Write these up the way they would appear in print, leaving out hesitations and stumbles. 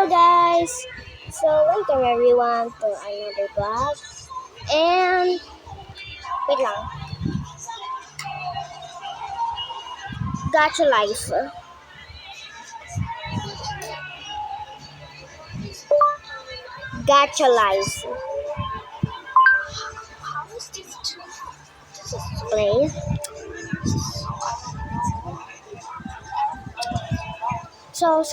Hello guys! So welcome everyone to another vlog. And wait lang. Gacha life. Gacha life. Play. So.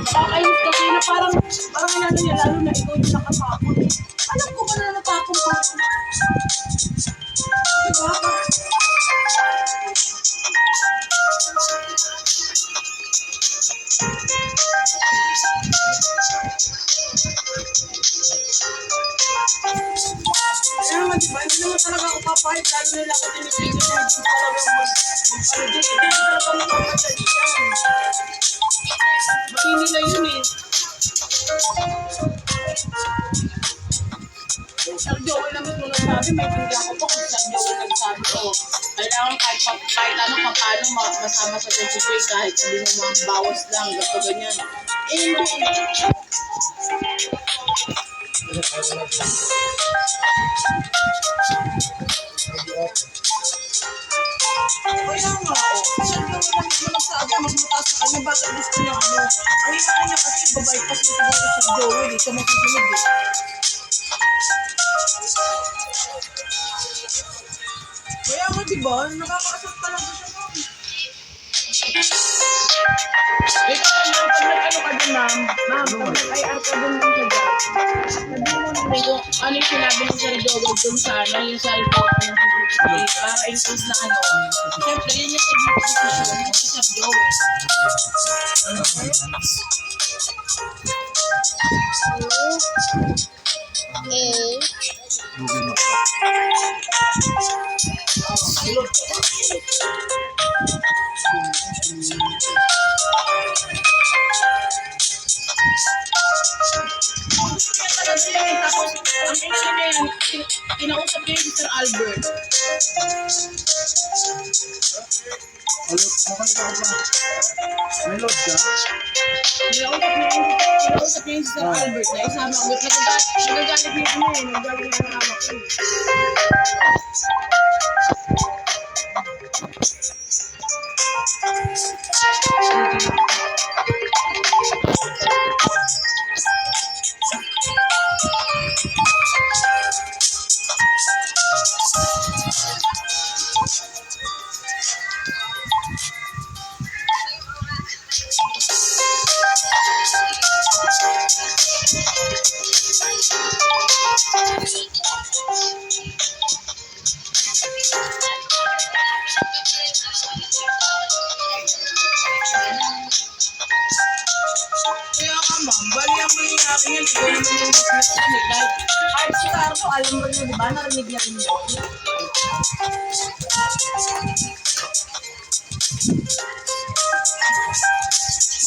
Nakakainis kasi na parang ano niya, lalo na ikaw yung nakatapon. Alam ko ba na natapon ko? Diba? Kaya naman, diba? Hindi naman talaga ako papahit, lalo nila ako tinipigil na hindi talaga mag-ano dyan. Hindi talaga makapatay dyan. Mali nila yun eh. Sir Joel naman mo nagsabi, may pindihan ko po kung Sir Joel nagsabi, kailangan kahit ano pa paano masama sa certificate kahit sabi mo mga bawas lang, gato ganyan. Hindi. Kaya nga, Sir Joel naman mo nagsabi, mas mataas sa kanya, bakit gusto niya ano? Ang inaano niya kasi, babypass niya siguro Sir Joel, siya masusunod eh. Kaya nga diba, nakakaasap talaga siya ma'am. Ikaw naman, pag nag-ano ka din ma'am, pag nag-IR ka din ma'am siya dyan, sabihin mo naman yung ano yung sinabi ng Sir Joel dun sa ano, yung sa report ng CCTV, para in case na ano, siyempre yun yung decision ng Sir Joel. Tapos, ang issue niya yan, kinausap niya yung Sir Albert. May load ka? Kinausap niya yung Sir Albert na isama ko. Nagagalit niya ano eh, nagagalit niya ang hawak ko. Kaya ka ma'am, bali ang mangyayari akin yan, ikaw naman yung business yan eh. Kahit si Carlo, alam mo niya, di ba? Narinig niya rin yun.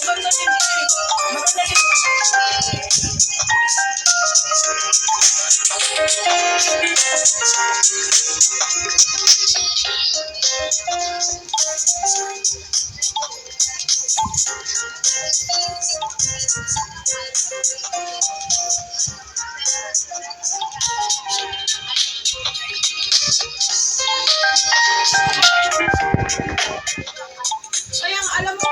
Maganda din eh. Maganda din. Kaya nga, alam mo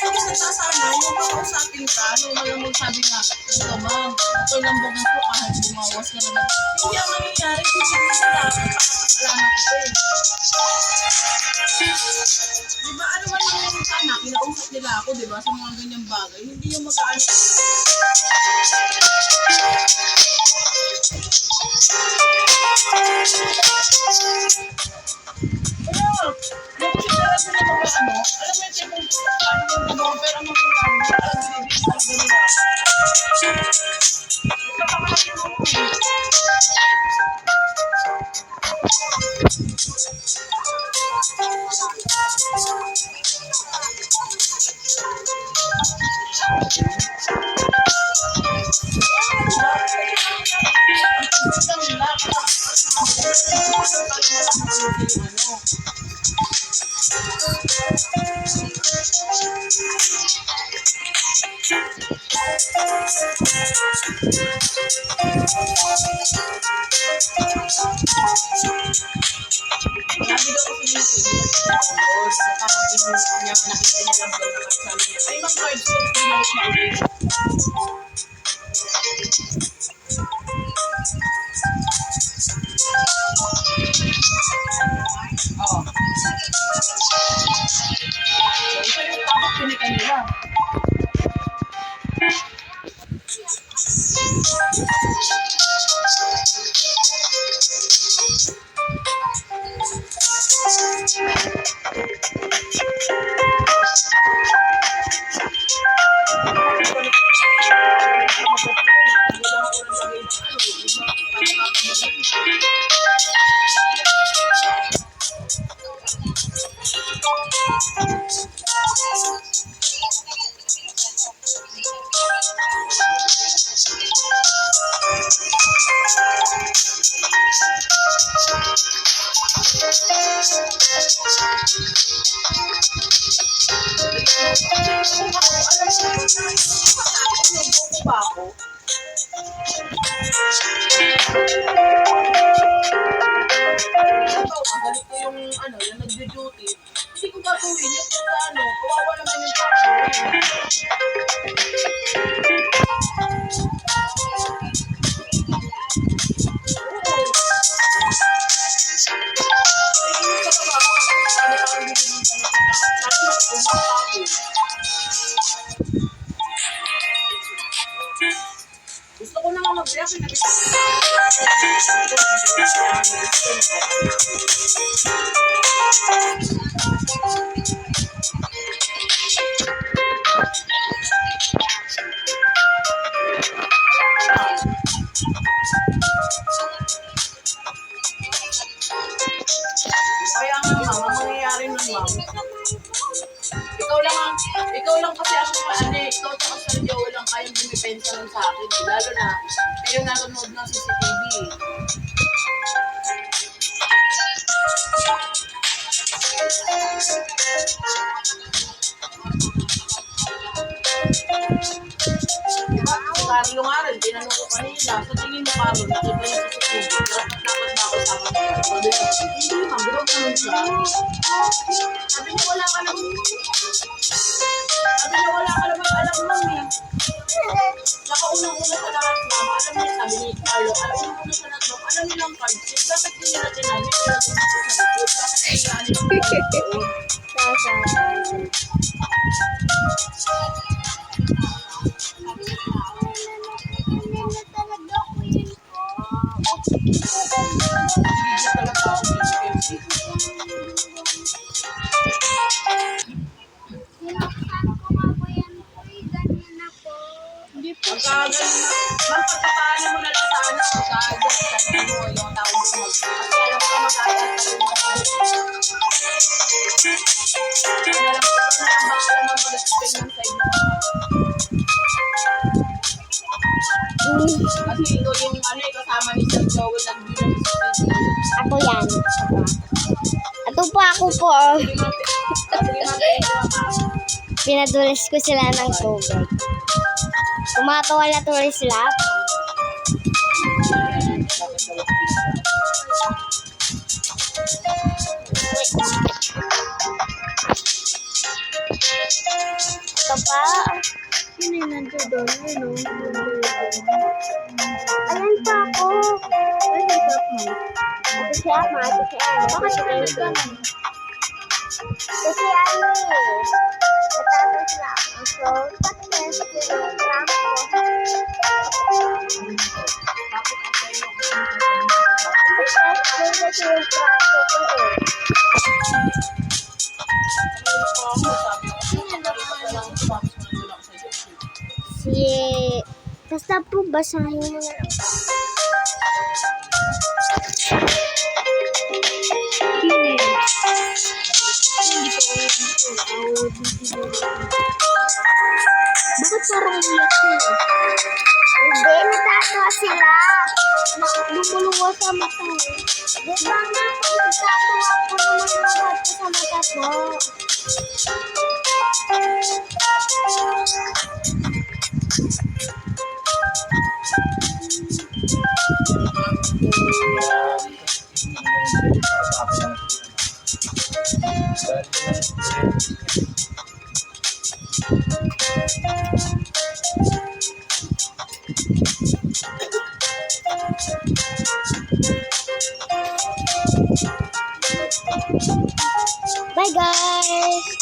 yung nagsasabi, yung kakausapin ka, nung malamang sabi nga, ito ma'am, okay lang bang po kahit bumawas ka na. Hindi ang nangyayari, hindi sila, pakakasalanan ko eh. Diba, ano man yung sana, kinausap nila ako, diba, sa mga ganyang bagay, hindi yung mag-aano. Pero, yung consideration na mag-ano, alam mo yung tipong, ano yung gano'n, pero ang mangyayari, alam mo yung binibigyan nila. Nagkakakasin mo eh. Sabi daw ko sa Lord, nakakapinulit niya, nakita niya lang daw na sabi niya, ay mga cards ko, pinulit niya ulit. Oo. So, isa yung tapos pinikan nila. Ganito yung ano, yung nagjo-duty. Hindi ko gagawin yung kung ano, kawawa naman yung tao. Gusto ko na nga mag-react na kaya nga ma'am, ang mangyayari nun ma'am, ikaw lang kasi ako paano eh, ikaw at sa Joe lang kayang dumipensa lang sa akin eh. Lalo na, kayo nanonood ng CCTV eh. Diba? Si Carlo nga rin, tinanong ko kanina, sa tingin mo Carlo, nakita yung CCTV, dapat ba ako sama niya? Sabi ko, hindi ma'am, durog naman siya. Sabi niya, wala ka naman alam ma'am eh. Saka unang-una sa lahat ma'am, alam niya sabi ni Carlo, unang-una sa lahat ma'am, alam nilang cards yun, bakit hindi nila tinanong nila sa likod, bakit hindi nila Ma'am, pagpapaano mo na lang sa ano, sa mo, yung tao mo. Kasi alam ko mag-ayat ka rin mo. Ito na lang bahala mo mag-explain yung side mo. Kasi ito yung ano, kasama ni Sir Joel nagbibigay sa CCTV. Ako yan. Ito po ako po. Oh. Pinadulis ko sila ng tubig. Tumatawa na tuloy sila. Ito pa. Sino yung nandiyo doon? Ayan pa ako. Ay, nag-drop mo. Ito siya, ito siya. Bakit ka nag-drop? Kasi ano eh. Natapos na ako. So, success yung prank ko. Successful kasi yung prank ko eh. Si... Basta po, basahin mo na lang. Bakit parang umiyak siya? Hindi, natatawa sila. Lumuluwa sa mata. Di ba nga, natatawa ko naman lahat sa mata ko. Bye guys!